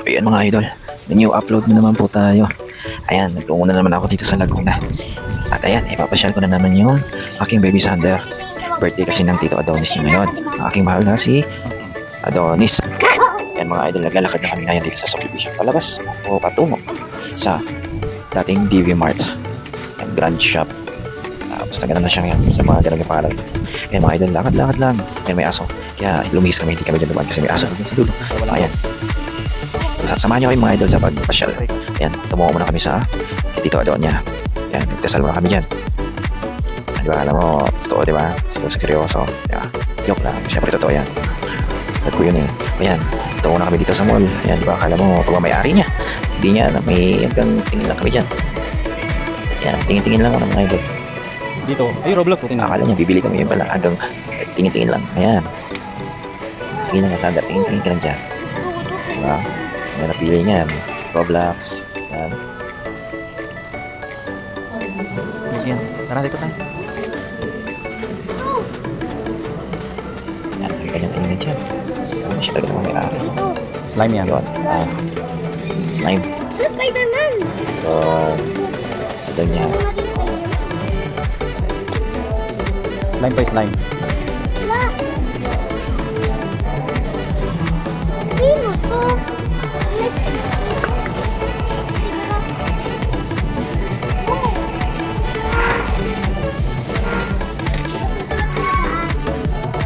Ayan mga idol, new upload na naman po tayo. Ayan, nagtungo na naman ako dito sa Laguna. At ayan, ipapasyal ko na naman yung aking baby Sander. Birthday kasi ng Tito Adonis niya ngayon. Ang aking mahal na si Adonis. Ayan mga idol, naglalakad na kami ngayon dito sa subdivision. Palabas o patungo sa dating DV Mart and Grand Shop. Basta ganun na siya ngayon sa mga ganun yung pangalan. Ayan mga idol, lakad-lakad lang. Ayan may aso. Kaya lumihis kami, hindi kami dyan dumaan kasi may aso dun sa dulo. Ayan. Samahan nyo kayo mga idol sa pagpasyal. Ayan, tumungo muna kami sa Tito Adonia. Ayan, nagtasal muna kami dyan. Di ba, alam mo, totoo di ba? Seryoso. Diba? Joke lang, syempre totoo yan. At ko yun eh. Ayan, tumungo na kami dito sa mall. Ayan, di ba, akala mo, pagmamayari niya. Hindi niya, may hanggang tingin lang kami dyan. Ayan, tingin-tingin lang ako ng mga idol. Dito, ay Roblox. Akala niya, bibili kami yun pala. Hanggang tingin-tingin lang. Ayan. Sige lang, Sander, tingin-tingin ka lang dyan. Diba? May napili niyan, Roblox, yan. Yan, tara dito tayo. Yan, lagi kanyang tingin na dyan. Ano siya talaga naman may-ari. Slime yan. Yun, slime. Spider-Man! Yun, gusto daw niya. Slime pa slime. Sino to?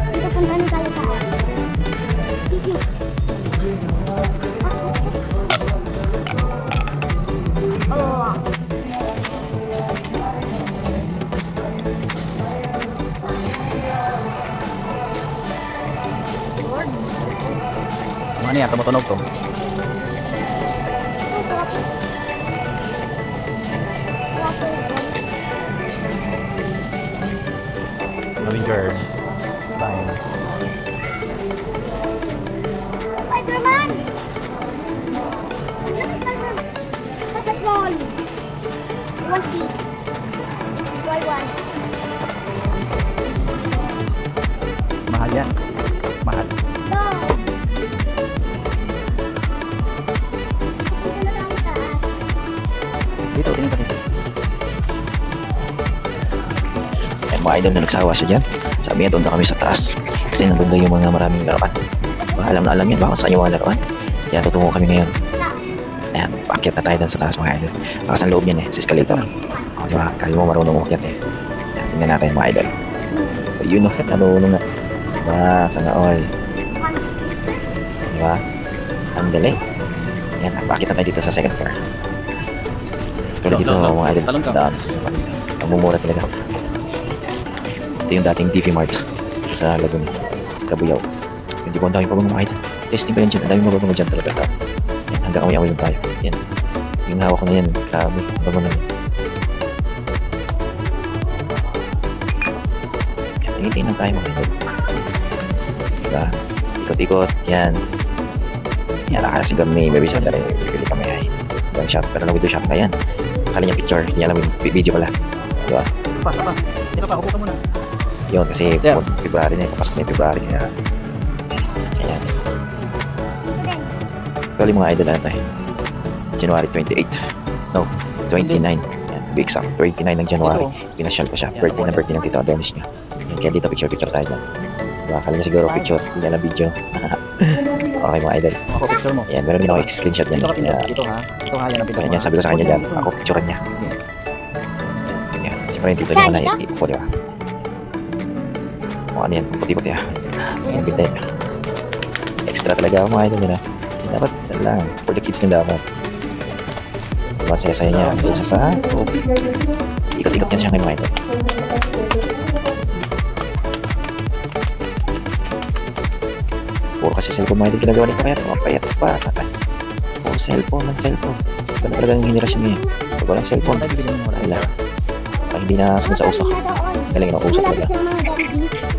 Dito punta na tayo sa Ano yan, tumutunog to. Avenger. Slime. Spider-Man! Spider-Man! Basketball! One piece. Why one? Mahal yan. Mahal. Go! Dito na tayo taas. Dito, tingin ka dito. Ayan mga idol na nagsawa siya dyan. Sabi niya, doon na kami sa taas. Kasi nandun daw yung mga maraming laruan. Alam na alam yan, bakit saan yung mga laruan. Kaya tutungo kami ngayon. Ayan, paakyat na tayo doon sa taas mga idol. Bakas ang loob niyan sa escalator. O diba, kaya mo marunong umakyat eh. Ayan, tingnan natin mga idol. Yun o, marunong na. Diba, sana all. Diba? Ang galing. Ayan, paakyat na tayo dito sa second floor. Tulad dito mga idol. Daan. Ang mumura talaga. Ito yung dating DV Mart sa Laguna, sa Cabuyao. Hindi po ang daming pabango mga idol. Testing pa yan dyan. Ang daming mababango dyan talaga. Yan, hanggang amoy-amoy lang tayo. Yan. Yung hawak ko na yan. Grabe. Bago na yan. Yan. Tingin-tingin lang tayo mga idol. Diba? Ikot-ikot. Yan. Yan. Nakasigaw ni Baby Sander. Bibili kami ay. Gun shop. Pero nag-video shop na yan. Akala niya picture. Hindi alam yung video pala. Diba? Sapa. Dito pa, upo ka muna. Yun, kasi Yeah. February na, papasok na yung February, kaya ayan. Actually mga idol, ano tayo? January 28. No, 29. Yan, to be exact, 29 ng January. Pinasyal ko siya. Birthday ng Tito Adonis niya. Yan, kaya dito picture tayo dyan. Diba, akala niya siguro picture, hindi na video. Okay mga idol. Ako, picture mo. Ayan, meron din ako screenshot yan. Dito ka pinto. Kaya, Dito ha. Ito ha, yan ang pinto. yan, sabi ko sa kanya dyan, ako picturean niya. Yan, siyempre yung tito niya na ipo, diba? Ano yan, puti-puti ah. Yan, bintay. Extra talaga ako mga idol nila. Dapat lang, for the kids din dapat. Diba, saya-saya niya. Isa sa ikot-ikot yan siya ngayon mga idol. Puro kasi cellphone mga idol ginagawa nito kaya mapayat pa. Puro cellphone. Ganun talagang henerasyon niya. Pag walang cellphone, wala. Pag hindi na sunod sa usok. Galing na usok talaga.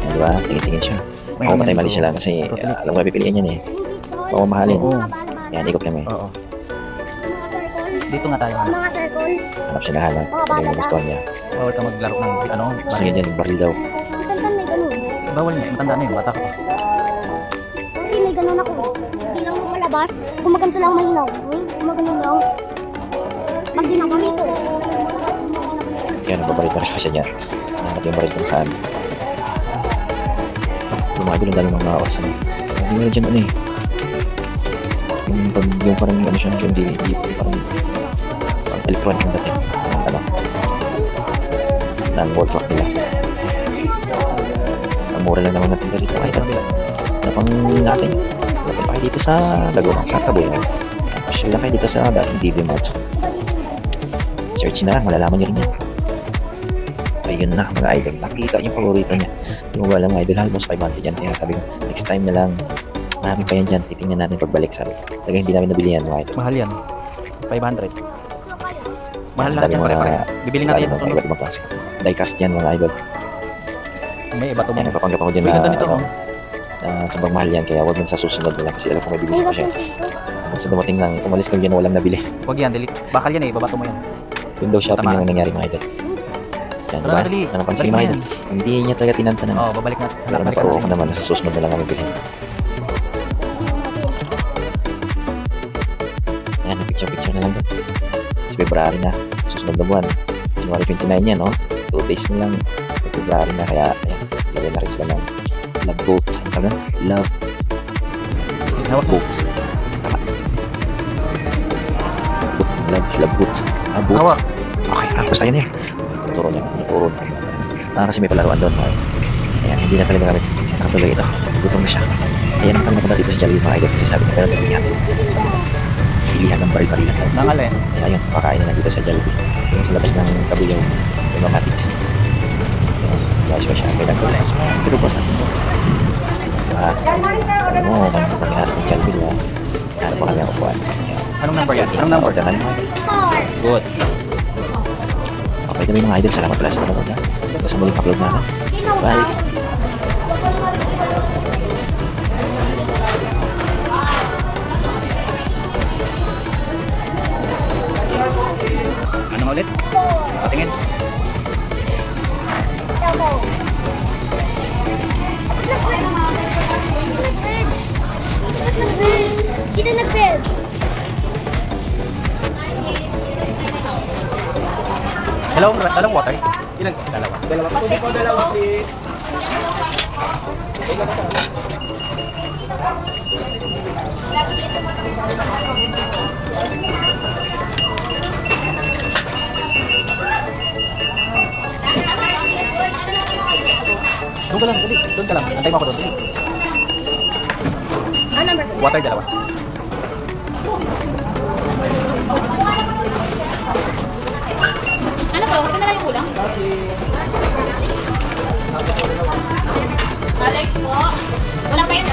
Yan, diba? Tingin-tingin siya. Ako patay mali siya lang kasi alam ko na pipiliin yan eh. Mamahalin. Yan, ikot kami. Oo. Dito nga tayo. Mga circle. Hanap siya na hanap. Ano yung gusto niya. Bawal ka maglaro ng ano. Gusto niya dyan, baril daw. Matanda may ganun. Bawal niya. Matanda na yun. Bata ka pa. Hindi may ganun ako. Hindi lang mo malapit. labas. Gumaganto lang mahinaw. Uy, gumaganto lang. Magdinaw kami ito. Kaya nagbabarit-barit pa siya dyan. Nakakot yung barit kung saan. Lumagod ang dami mga oras. Hindi mo na dyan ano eh. Yung parang ano siya, yung hindi parang electronic ang dating. Ano? Ng wall clock nila. Ang mura lang naman natin dito. Ay, ano pang natin? Lapit pa kayo dito sa Laguna, sa Kabuyaw. Pasyal lang kayo dito sa dating DB Mart. Search na lang, malalaman nyo rin yan. Ayun na, mga idol. Nakita yung paborito niya. Yung wala mga idol, almost 500 yan. Kaya sabi ko, next time na lang. Marami pa yan dyan. Titingnan natin pagbalik, sabi ko. Talaga hindi namin nabili yan, mga idol. Mahal yan. 500. Mahal lahat yan pare-pare. Bibili natin yan sa sunod. Iba't ibang klase. Die-cast yan, mga idol. May iba to Yan, mo. nagpapanggap ako dyan Uy, na, ganda nito, ano, oh. na sobrang mahal yan. Kaya huwag mo sa susunod na lang. Kasi alam ko may bibili pa siya. Basta dumating lang, umalis kami dyan, walang nabili. Huwag yan, delete. Bakal yan eh, babato mo yan. Window shopping Tama. yung nangyari, mga idol. Yan, Wala, diba? dali. Ano pansin, Balik mga mo idol? Hindi niya talaga tinantanan. Oo, babalik natin. Pero napauho ko naman, sa susunod na lang kami bilhin. Ayan, picture na lang doon. Sa February na, susunod na buwan. January 29 yan, no? 2 days na lang. February na, kaya, ayan, lagyan na rin sila ng love boat. Ano ka ba? Love Hawak mo. boat. Love boat. Ah, boat. Hawak. Okay, basta yun eh. Turo niya, turo niya. Kasi may palaruan doon, okay? Ayan, hindi na talaga kami nakatuloy ito. Gutom na siya. Kaya naman kami napunta dito sa Jollibee, mga idol, kasi sabi niya, pero nagpilihan. Pilihan ng baril-baril lang. Nangal eh. Kaya ayun, pakain na lang dito sa Jollibee. Yung sa labas ng Kabuyaw, yung mga hatid. So, guys, siya, kailan ko lang. Pero boss, ano mo? Ano mo, pag-iharap ng Jollibee, diba? Ano pa kami ang kukuhan? Anong number yan? Anong number? Order na lang. Good. Okay kami mga idol, salamat pala sa panonood na. Sa muling upload namin. Bye! Ano ulit? Patingin. Dito nag-bed. Dalawang water? Ilan po? Dalawa. Tubig po, dalawa, please. Doon ka lang, dali. Doon ka lang. Antay mo ako doon, dali. Ano number? Water, dalawa. Ano ba? Huwag na lang yung kulang. Alex po. Wala pa yun.